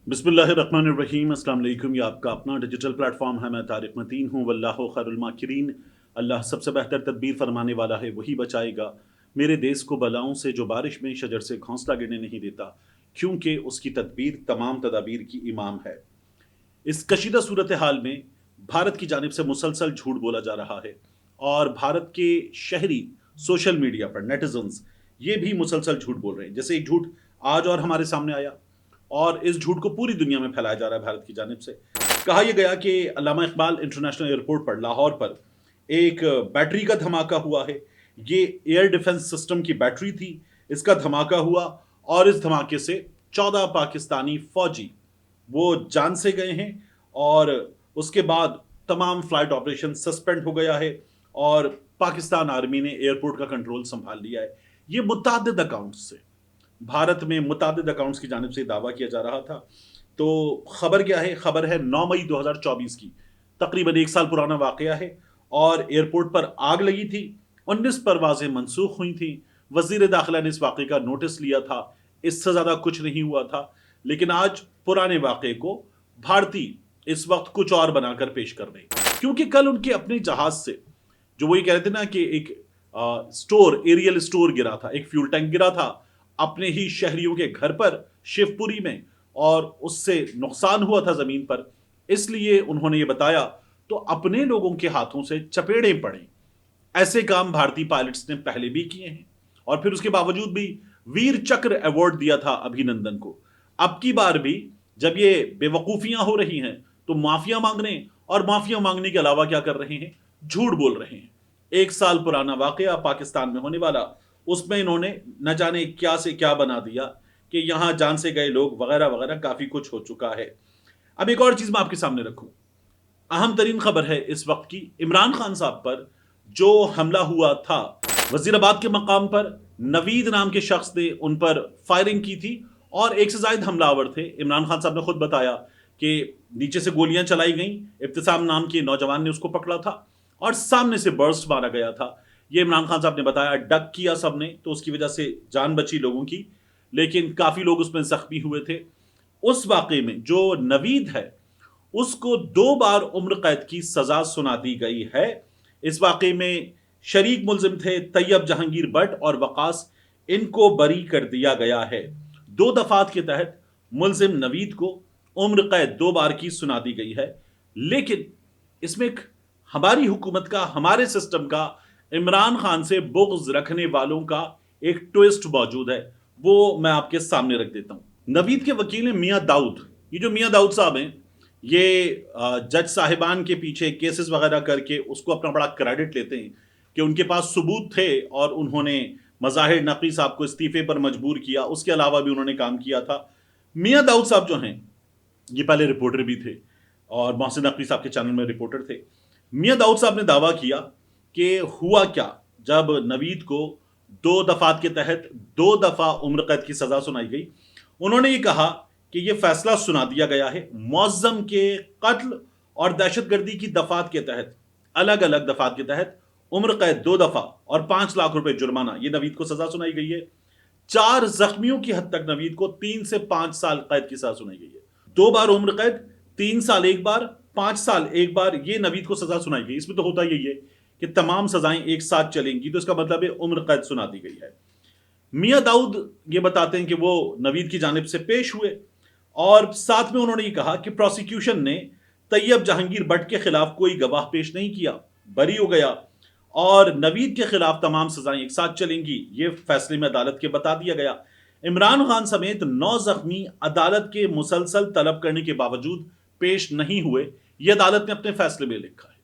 बिस्मिल्लाहिर्रहमानिर्रहीम। अस्सलाम वालेकुम। ये आपका अपना डिजिटल प्लेटफॉर्म है। मैं तारिक मतीन हूँ। वल्लाहु खैरुल माकिरीन। अल्लाह सबसे बेहतर तदबीर फरमाने वाला है, वही बचाएगा मेरे देश को बलाओं से, जो बारिश में शजर से घोंसला गिरने नहीं देता, क्योंकि उसकी तदबीर तमाम तदाबीर की इमाम है। इस कशीदा सूरत हाल में भारत की जानिब से मुसलसल झूठ बोला जा रहा है, और भारत के शहरी सोशल मीडिया पर नेटिजन्स ये भी मुसलसल झूठ बोल रहे हैं। जैसे एक झूठ आज और हमारे सामने आया, और इस झूठ को पूरी दुनिया में फैलाया जा रहा है भारत की जानिब से। कहा यह गया कि अल्लामा इकबाल इंटरनेशनल एयरपोर्ट पर, लाहौर पर एक बैटरी का धमाका हुआ है। ये एयर डिफेंस सिस्टम की बैटरी थी, इसका धमाका हुआ, और इस धमाके से 14 पाकिस्तानी फौजी वो जान से गए हैं, और उसके बाद तमाम फ्लाइट ऑपरेशन सस्पेंड हो गया है, और पाकिस्तान आर्मी ने एयरपोर्ट का कंट्रोल संभाल लिया है। ये मुतादिद अकाउंट्स से, भारत में मुतादिद अकाउंट्स की जानिब से दावा किया जा रहा था। तो खबर क्या है? खबर है 9 मई 2024 की, तकरीबन एक साल पुराना वाकया है। और एयरपोर्ट पर आग लगी थी, 19 परवाजें मनसूख हुई थी। वजीर दाखिला ने इस वाक़े का नोटिस लिया था, इससे ज़्यादा कुछ नहीं हुआ था। लेकिन आज पुराने वाक़े को भारतीय इस वक्त कुछ और बनाकर पेश कर रहे हैं, क्योंकि कल उनके अपने जहाज से, जो वही कह रहे थे ना कि एक स्टोर, एरियल स्टोर गिरा था, एक फ्यूल टैंक गिरा था अपने ही शहरियों के घर पर शिवपुरी में, और उससे नुकसान हुआ था जमीन पर। इसलिए उन्होंने ये बताया, तो अपने लोगों के हाथों से चपेड़े पड़े। ऐसे काम भारतीय पायलट्स ने पहले भी किए हैं, और फिर उसके बावजूद भी वीर चक्र अवार्ड दिया था अभिनंदन को। अब की बार भी जब ये बेवकूफियां हो रही हैं, तो माफिया मांगने, और माफिया मांगने के अलावा क्या कर रहे हैं? झूठ बोल रहे हैं। एक साल पुराना वाकया पाकिस्तान में होने वाला, उसमें इन्होंने न जाने क्या से क्या बना दिया कि यहां जान से गए लोग वगैरह वगैरह, काफी कुछ हो चुका है। अब एक और चीज मैं आपके सामने रखूं, अहम तरीन खबर है इस वक्त की, इमरान खान साहब पर जो हमला हुआ था वजीराबाद के मकाम पर, नवीद नाम के शख्स ने उन पर फायरिंग की थी, और एक से ज्यादा हमलावर थे। इमरान खान साहब ने खुद बताया कि नीचे से गोलियां चलाई गईं, इब्तिसाम नाम के नौजवान ने उसको पकड़ा था, और सामने से बर्स्ट मारा गया था। ये इमरान खान साहब ने बताया। डक किया सबने, तो उसकी वजह से जान बची लोगों की, लेकिन काफी लोग उसमें जख्मी हुए थे। उस वाकये में जो नवीद है, उसको 2 बार उम्र कैद की सजा सुना दी गई है। इस वाकये में शरीक मुलजिम थे तैयब जहांगीर भट्ट और वकास, इनको बरी कर दिया गया है। 2 दफात के तहत मुलजिम नवीद को उम्र कैद 2 बार की सुना दी गई है। लेकिन इसमें एक हमारी हुकूमत का, हमारे सिस्टम का, इमरान खान से बुग़्ज़ रखने वालों का एक ट्विस्ट मौजूद है, वो मैं आपके सामने रख देता हूं। नवीद के वकील हैं मियां दाऊद। ये जो मियां दाऊद साहब हैं, ये जज साहिबान के पीछे केसेस वगैरह करके उसको अपना बड़ा क्रेडिट लेते हैं कि उनके पास सबूत थे, और उन्होंने मज़ाहिर नक़वी साहब को इस्तीफे पर मजबूर किया। उसके अलावा भी उन्होंने काम किया था। मियां दाऊद साहब जो हैं, ये पहले रिपोर्टर भी थे, और मोहसिन नकवी साहब के चैनल में रिपोर्टर थे। मियां दाऊद साहब ने दावा किया कि हुआ क्या, जब नवीद को 2 दफात के तहत 2 दफा उम्र कैद की सजा सुनाई गई। उन्होंने ये कहा कि यह फैसला सुना दिया गया है मुअज़्ज़म के कत्ल और दहशतगर्दी की दफात के तहत, अलग अलग दफात के तहत उम्र कैद 2 दफा और 5 लाख रुपए जुर्माना, ये नवीद को सजा सुनाई गई है। 4 जख्मियों की हद तक नवीद को 3 से 5 साल कैद की सजा सुनाई गई है। 2 बार उम्र कैद, 3 साल एक बार, 5 साल एक बार, ये नवीद को सजा सुनाई गई। इसमें तो होता यही है कि तमाम सजाएं एक साथ चलेंगी, तो इसका मतलब है उम्र कैद सुना दी गई है। मियां दाऊद ये बताते हैं कि वो नवीद की जानिब से पेश हुए, और साथ में उन्होंने ये कहा कि प्रोसिक्यूशन ने तैयब जहांगीर भट्ट के खिलाफ कोई गवाह पेश नहीं किया, बरी हो गया, और नवीद के खिलाफ तमाम सजाएं एक साथ चलेंगी, ये फैसले में अदालत के बता दिया गया। इमरान खान समेत 9 जख्मी अदालत के मुसलसल तलब करने के बावजूद पेश नहीं हुए। यह अदालत ने अपने फैसले में लिखा है।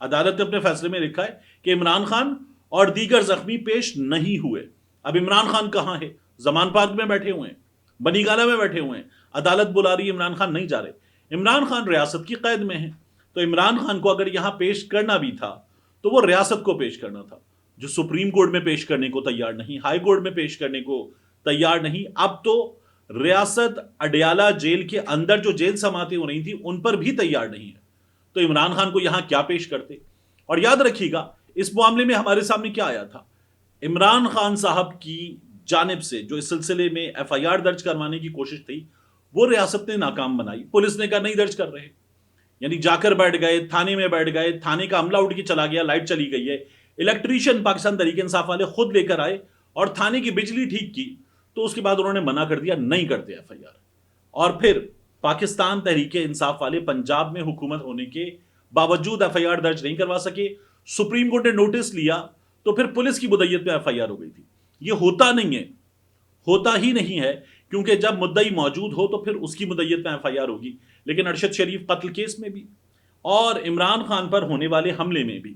अदालत ने अपने फैसले में लिखा है कि इमरान खान और दीगर जख्मी पेश नहीं हुए। अब इमरान खान कहां है? जमान पार्क में बैठे हुए हैं, बनीगाला में बैठे हुए हैं, अदालत बुला रही है, इमरान खान नहीं जा रहे। इमरान खान रियासत की कैद में है, तो इमरान खान को अगर यहां पेश करना भी था, तो वो रियासत को पेश करना था, जो सुप्रीम कोर्ट में पेश करने को तैयार नहीं, हाई कोर्ट में पेश करने को तैयार नहीं। अब तो रियासत अडयाला जेल के अंदर जो जेल समातें हो रही थी, उन पर भी तैयार नहीं है, तो इमरान खान को यहां क्या पेश करते? और याद रखिएगा, इस मामले में हमारे सामने क्या आया था? इमरान खान साहब की जानिब से जो इस सिलसिले में FIR दर्ज करवाने की कोशिश थी, وہ ریاست نے ناکام بنائی. پولیس نے کہا نہیں درج کر رہے, یعنی جا کر بیٹھ گئے, تھانے میں بیٹھ گئے, تھانے کا عملہ اٹھ کے چلا گیا, لائٹ چلی گئی ہے, الیکٹریشین پاکستان تحریک انصاف والے خود لے کر آئے اور تھانے کی بجلی ٹھیک کی, تو اس کے بعد انہوں نے منع کر دیا نہیں کرتے ایف آئی آر. اور پھر پاکستان تحریک انصاف والے پنجاب میں حکومت ہونے کے باوجود ایف آئی آر درج نہیں کروا سکے. سپریم کورٹ نے نوٹس لیا تو پھر پولیس کی مدعیت میں ایف آئی آر ہو گئی تھی. یہ ہوتا نہیں ہے, ہوتا ہی نہیں ہے, کیونکہ جب مدعی موجود ہو تو پھر اس کی مدعیت میں ایف آئی آر ہوگی. لیکن ارشد شریف قتل کیس میں بھی اور عمران خان پر ہونے والے حملے میں بھی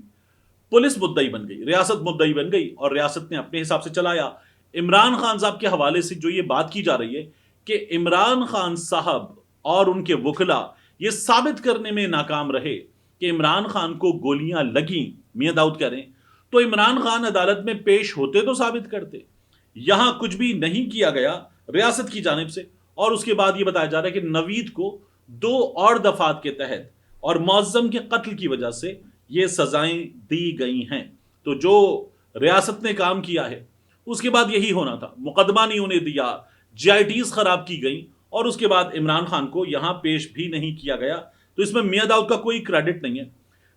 پولیس مدعی بن گئی, ریاست مدعی بن گئی, اور ریاست نے اپنے حساب سے چلایا. عمران خان صاحب کے حوالے سے جو یہ بات کی جا رہی ہے کہ عمران خان صاحب اور ان کے وکلا یہ ثابت کرنے میں ناکام رہے کہ عمران خان کو گولیاں لگیں, میاں داؤد کہہ رہے ہیں, تو عمران خان عدالت میں پیش ہوتے تو ثابت کرتے. یہاں کچھ بھی نہیں کیا گیا ریاست کی جانب سے, اور اس کے بعد یہ بتایا جا رہا ہے کہ نوید کو 2 اور دفعات کے تحت اور معظم کے قتل کی وجہ سے یہ سزائیں دی گئی ہیں. تو جو ریاست نے کام کیا ہے اس کے بعد یہی ہونا تھا, مقدمہ نہیں ہونے دیا, جی آئی ٹیز خراب کی گئیں, اور اس کے بعد عمران خان کو یہاں پیش بھی نہیں کیا گیا. تو اس میں میاں داؤد کا کوئی کریڈٹ نہیں ہے.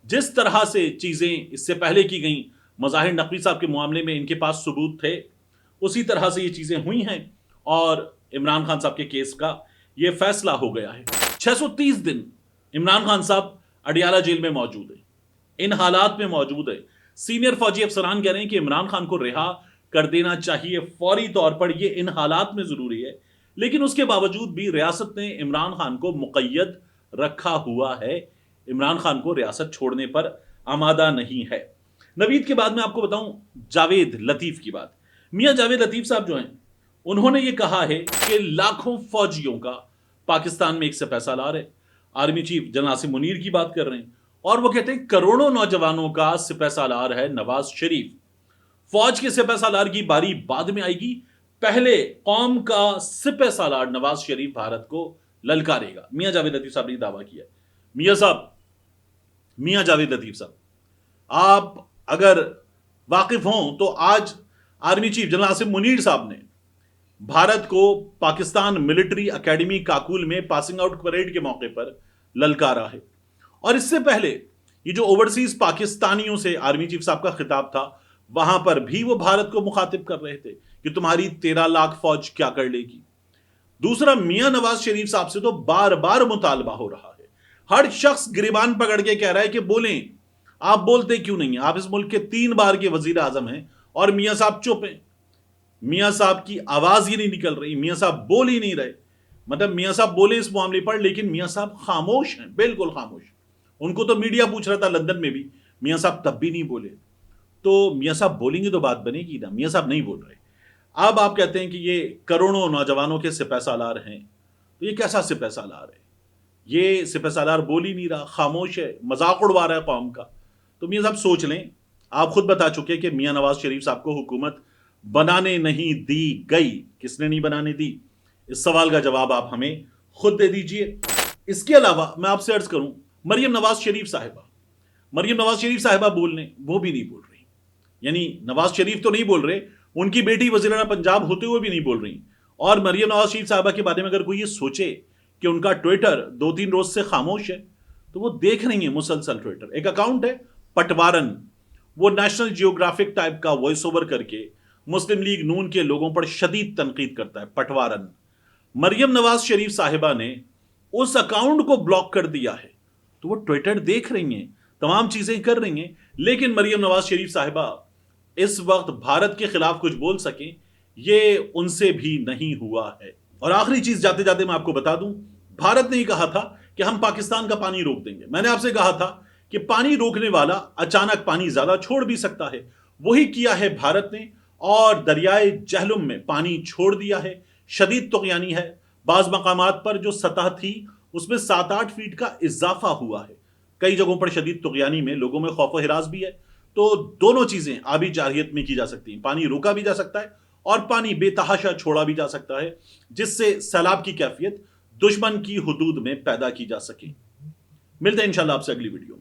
جس طرح سے چیزیں اس سے پہلے کی گئیں, مظاہر نقوی صاحب کے معاملے میں ان کے پاس ثبوت تھے, اسی طرح سے یہ چیزیں ہوئی ہیں, اور عمران خان صاحب کے کیس کا یہ فیصلہ ہو گیا ہے. 630 دن عمران خان صاحب اڈیالہ جیل میں موجود ہیں, ان حالات میں موجود ہے. سینئر فوجی افسران کہہ رہے ہیں کہ عمران خان کو رہا کر دینا چاہیے فوری طور پر, یہ ان حالات میں ضروری ہے. لیکن اس کے باوجود بھی ریاست نے عمران خان کو مقید رکھا ہوا ہے, عمران خان کو ریاست چھوڑنے پر آمادہ نہیں ہے. نوید کے بعد میں آپ کو بتاؤں جاوید لطیف کی بات. میاں جاوید لطیف صاحب جو ہیں انہوں نے یہ کہا ہے کہ لاکھوں فوجیوں کا پاکستان میں ایک سپہ سالار ہے. Army chief general Asim Munir کی بات کر رہے ہیں, اور وہ کہتے ہیں کروڑوں نوجوانوں کا سپہ سالار ہے نواز شریف. فوج کے سپہ سالار کی باری بعد میں آئے گی, پہلے قوم کا سپہ سالار نواز شریف بھارت کو للکارے گا. میاں جاوید لطیف صاحب نے دعویٰ کیا ہے. میاں جاوید لطیف صاحب, آپ اگر واقف ہوں تو آج army chief general Asim Munir صاحب نے بھارت کو پاکستان ملٹری اکیڈمی کاکول میں پاسنگ آؤٹ پریڈ کے موقع پر للکارا ہے. اور اس سے پہلے یہ جو اوورسیز پاکستانیوں سے آرمی چیف صاحب کا خطاب تھا, وہاں پر بھی وہ بھارت کو مخاطب کر رہے تھے کہ تمہاری 13 لاکھ فوج کیا کر لے گی. دوسرا, میاں نواز شریف صاحب سے تو بار بار مطالبہ ہو رہا ہے. ہر شخص گریبان پکڑ کے کہہ رہا ہے کہ بولیں, آپ بولتے کیوں نہیں ہیں؟ آپ اس ملک کے 3 بار کے وزیر اعظم ہیں اور میاں صاحب چپ ہیں. میاں صاحب کی آواز ہی نہیں نکل رہی, میاں صاحب بول ہی نہیں رہے. مطلب میاں صاحب بولے اس معاملے پر, لیکن میاں صاحب خاموش ہیں, بالکل خاموش. ان کو تو میڈیا پوچھ رہا تھا لندن میں بھی, میاں صاحب تب بھی نہیں بولے. تو میاں صاحب بولیں گے تو بات بنے گی نا, میاں صاحب نہیں بول رہے. اب آپ کہتے ہیں کہ یہ کروڑوں نوجوانوں کے سپہ سالار ہیں, تو یہ کیسا سپہ سالار ہے؟ یہ سپہ سالار بول ہی نہیں رہا, خاموش ہے, مذاق اڑوا رہا ہے قوم کا. تو میاں صاحب سوچ لیں, آپ خود بتا چکے کہ میاں نواز شریف صاحب کو حکومت بنانے نہیں دی گئی. کس نے نہیں بنانے دی؟ اس سوال کا جواب آپ ہمیں خود دے دیجئے. اس کے علاوہ میں آپ سے عرض کروں, مریم نواز شریف صاحبہ بولنے, وہ بھی نہیں بول رہی. یعنی نواز شریف تو نہیں بول رہے, ان کی بیٹی وزیر اعلیٰ پنجاب ہوتے ہوئے بھی نہیں بول رہی. اور مریم نواز شریف صاحبہ کے بارے میں اگر کوئی یہ سوچے کہ ان کا ٹویٹر 2-3 روز سے خاموش ہے, تو وہ دیکھ رہی ہیں مسلسل ٹویٹر. ایک اکاؤنٹ ہے پٹوارن, وہ نیشنل جیوگرافک ٹائپ کا وائس اوور کر کے مسلم لیگ نون کے لوگوں پر شدید تنقید کرتا ہے. پٹوارن, مریم نواز شریف صاحبہ نے اس اکاؤنٹ کو بلاک کر دیا ہے. تو وہ ٹویٹر دیکھ رہی ہیں, تمام چیزیں کر رہی ہیں, لیکن مریم نواز شریف صاحبہ اس وقت بھارت کے خلاف کچھ بول سکیں, یہ ان سے بھی نہیں ہوا ہے. اور آخری چیز جاتے جاتے میں آپ کو بتا دوں, بھارت نے ہی کہا تھا کہ ہم پاکستان کا پانی روک دیں گے. میں نے آپ سے کہا تھا کہ پانی روکنے والا اچانک پانی زیادہ چھوڑ بھی سکتا ہے. وہی کیا ہے بھارت نے, اور دریائے جہلم میں پانی چھوڑ دیا ہے. شدید طغیانی ہے, بعض مقامات پر جو سطح تھی اس میں 7-8 فیٹ کا اضافہ ہوا ہے. کئی جگہوں پر شدید طغیانی میں لوگوں میں خوف و ہراس بھی ہے. تو دونوں چیزیں آبی جارحیت میں کی جا سکتی ہیں, پانی روکا بھی جا سکتا ہے اور پانی بے تحاشا چھوڑا بھی جا سکتا ہے, جس سے سیلاب کی کیفیت دشمن کی حدود میں پیدا کی جا سکے. ملتے ہیں انشاءاللہ آپ سے اگلی ویڈیو میں.